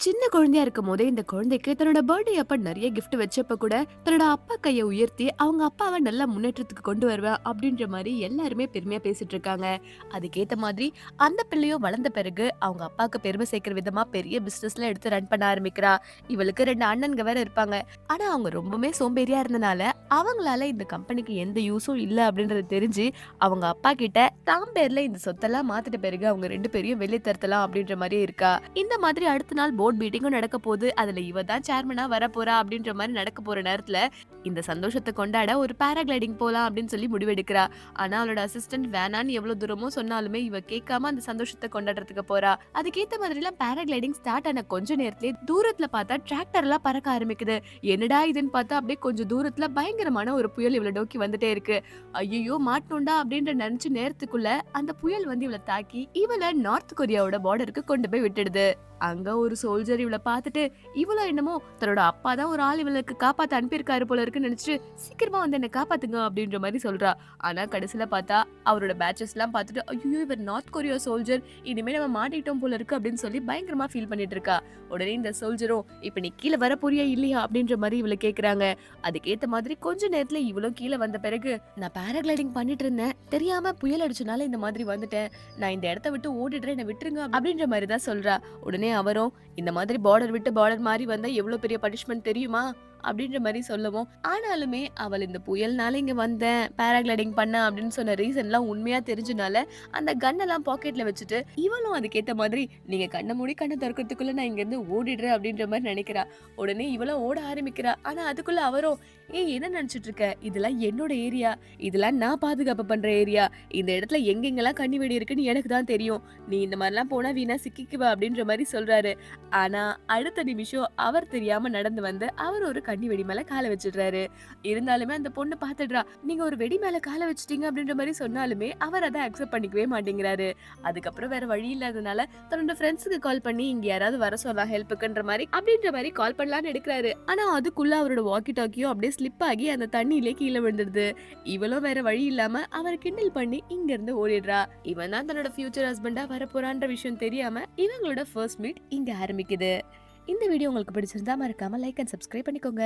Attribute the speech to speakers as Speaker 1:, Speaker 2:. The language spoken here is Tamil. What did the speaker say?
Speaker 1: சின்ன குழந்தையா இருக்கும் போதே இந்த குழந்தைக்கு தன்னோட பர்த்டே அப்ப நிறைய கிஃப்ட் வச்சப்ப கூட தன்னோட அப்பா கையை உயர்த்தி அவங்க அப்பாவை நல்லா முன்னேற்றத்துக்கு கொண்டு வருவேன் அப்படின்ற மாதிரி எல்லாருமே பெருமையா பேசிட்டு இருக்காங்க. அதுக்கேத்த மாதிரி அந்த பிள்ளையும் வளர்ந்த பிறகு அவங்க அப்பாவுக்கு பெருமை சேர்க்கிற விதமா பெரிய பிசினஸ்ல எடுத்து ரன் பண்ண ஆரம்பிக்கிறா. இவளுக்கு 2 அண்ணன்க வேற இருப்பாங்க. ஆனா அவங்க ரொம்பவுமே சோம்பேறியா இருந்தனால அவங்களால இந்த கம்பெனிக்கு எந்த யூஸும் இல்ல அப்படின்றது தெரிஞ்சு அவங்க அப்பா கிட்ட தாம் பேர்ல இந்த சொத்தெல்லாம் மாத்திட்ட பிறகு அவங்க 2 பேரையும் வெளியே தரலாம் அப்படின்ற மாதிரி இருக்கா. இந்த மாதிரி அடுத்த நாள் போர்ட் மீட்டிங்கும் நடக்க போகுது. அதுல இவ தான் சேர்மனா வர போறா அப்படின்ற மாதிரி நடக்க போற நேரத்துல இந்த சந்தோஷத்தை கொண்டாட ஒரு பாராகிளைடிங் போலாம் அப்படின்னு சொல்லி முடிவெடுக்கிறா. ஆனா அவளோட அசிஸ்டன்ட் வேணான்னு எவ்வளவு தூரமோ சொன்னாலுமே இவ கேட்காம அந்த சந்தோஷத்தை கொண்டாடுறதுக்கு போறா. அதுக்கேத்த மாதிரி எல்லாம் பாராகிளைடிங் ஸ்டார்ட் ஆன கொஞ்ச நேரத்திலே தூரத்துல பார்த்தா டிராக்டர் எல்லாம் பறக்க ஆரம்பிக்குது. என்னடா இதுன்னு பார்த்தா அப்படியே கொஞ்சம் தூரத்துல பயங்கரமான ஒரு புயல் இவளை நோக்கி வந்துட்டே இருக்கு. ஐயோ மாட்டோண்டா அப்படின்ற நினைச்ச நேரத்துக்குள்ள அந்த புயல் வந்து இவளை தாக்கி இவளை நார்த் கொரியாவோட பார்டருக்கு கொண்டு போய் விட்டுடுது. அங்க ஒரு சோல்ஜர் இவள பாத்துட்டு இவள என்னமோ தன்னோட அப்பா தான் ஒரு ஆள் இவளுக்கு காப்பாத்த அனுப்பியிருக்காரு போல இருக்குன்னு நினைச்சிட்டு சீக்கிரமா வந்து என்ன காப்பாத்துங்க அப்படின்ற மாதிரி சொல்றா. ஆனா கடைசியில பார்த்தா அவரோட பேட்சஸ் எல்லாம் பார்த்துட்டு ஐயோ இவர் நார்த் கொரியா சோல்ஜர், இனிமே நம்ம மாட்டிட்டோம் போல இருக்கு அப்படின்னு சொல்லி பயங்கரமா ஃபீல் பண்ணிட்டு இருக்கா. உடனே இந்த சோல்ஜரும் இப்ப நீ கீழே வர போறியா இல்லையா அப்படின்ற மாதிரி இவளை கேக்குறாங்க. அதுக்கேத்த மாதிரி கொஞ்ச நேரத்துல இவளும் கீழே வந்த பிறகு நான் பாராகிளைடிங் பண்ணிட்டு இருந்தேன், தெரியாம புயல் அடிச்சனால இந்த மாதிரி வந்துட்டேன், நான் இந்த இடத்த விட்டு ஓடிடுறேன், என்ன விட்டுருங்க அப்படின்ற மாதிரி தான் சொல்றா. உடனே அவரும் இந்த மாதிரி பார்டர் விட்டு பார்டர் மாதிரி வந்தா எவ்வளவு பெரிய பனிஷ்மெண்ட் தெரியுமா அப்படின்ற மாதிரி சொல்லவும், ஆனாலுமே அவள் இந்த புயல்னால இங்க வந்தேன் பாராகிளைடிங் பண்ண அப்படின்னு சொன்ன ரீசன் எல்லாம் உண்மையா தெரிஞ்சனால அந்த கன்னெல்லாம் பாக்கெட்ல வச்சுட்டு இவளும் அதுக்கேத்த மாதிரி நீங்க கண்ணை மூடி கண்ணை திறக்கிறதுக்குள்ள நான் இங்க இருந்து ஓடிடுறேன் அப்படின்ற மாதிரி நினைக்கிறா. உடனே இவளும் ஓட ஆரம்பிக்கிறா. ஆனா அதுக்குள்ள அவரும் என்ன நினைச்சிட்டு இருக்க, இதெல்லாம் என்னோட ஏரியா, இதெல்லாம் நான் பாதுகாப்பு பண்ற ஏரியா, இந்த இடத்துல எங்கெங்கெல்லாம் கண்ணி வெடி இருக்குன்னு எனக்கு தான் தெரியும், நீ இந்த மாதிரிலாம் போனா வீணா சிக்கிக்குவ அப்படின்ற மாதிரி சொல்றாரு. ஆனா அடுத்த நிமிஷம் அவர் தெரியாம நடந்து வந்து அவர் ஒரு கண்ணி வெடி மேல காலை வச்சிடுறாரு. இருந்தாலுமே அந்த பொண்ணு பாத்துடுறா. நீங்க ஒரு வெடி மேல காலை வச்சிட்டீங்க அப்படின்ற மாதிரி சொன்னாலுமே அவர் அதை அக்செப்ட் பண்ணிக்கவே மாட்டேங்கிறாரு. அதுக்கப்புறம் வேற வழி இல்லாதனால தன்னோட ஃப்ரெண்ட்ஸுக்கு கால் பண்ணி இங்க யாராவது வர சொல்லலாம் ஹெல்ப்புக்குன்ற மாதிரி அப்படின்ற மாதிரி கால் பண்ணலாம்னு எடுக்கிறாரு. ஆனா அதுக்குள்ள அவரோட வாக்கி டாக்கியும் அப்படியே ஸ்லிப் ஆகி அந்த தண்ணியிலே கீழே விழுந்துடுது. இவளும் வேற வழி இல்லாம அவர் கிண்டல் பண்ணி இங்க இருந்து ஓடிடுறா. இவன் தான் தன்னோட ஃபியூச்சர் ஹஸ்பண்டா வர போறான்ற விஷயம் தெரியாம இவங்களோட ஃபர்ஸ்ட் மீட் இங்க ஆரம்பிக்குது. இந்த வீடியோ உங்களுக்கு பிடிச்சிருந்தா மறக்காம லைக் அண்ட் சப்ஸ்கிரைப் பண்ணிக்கோங்க.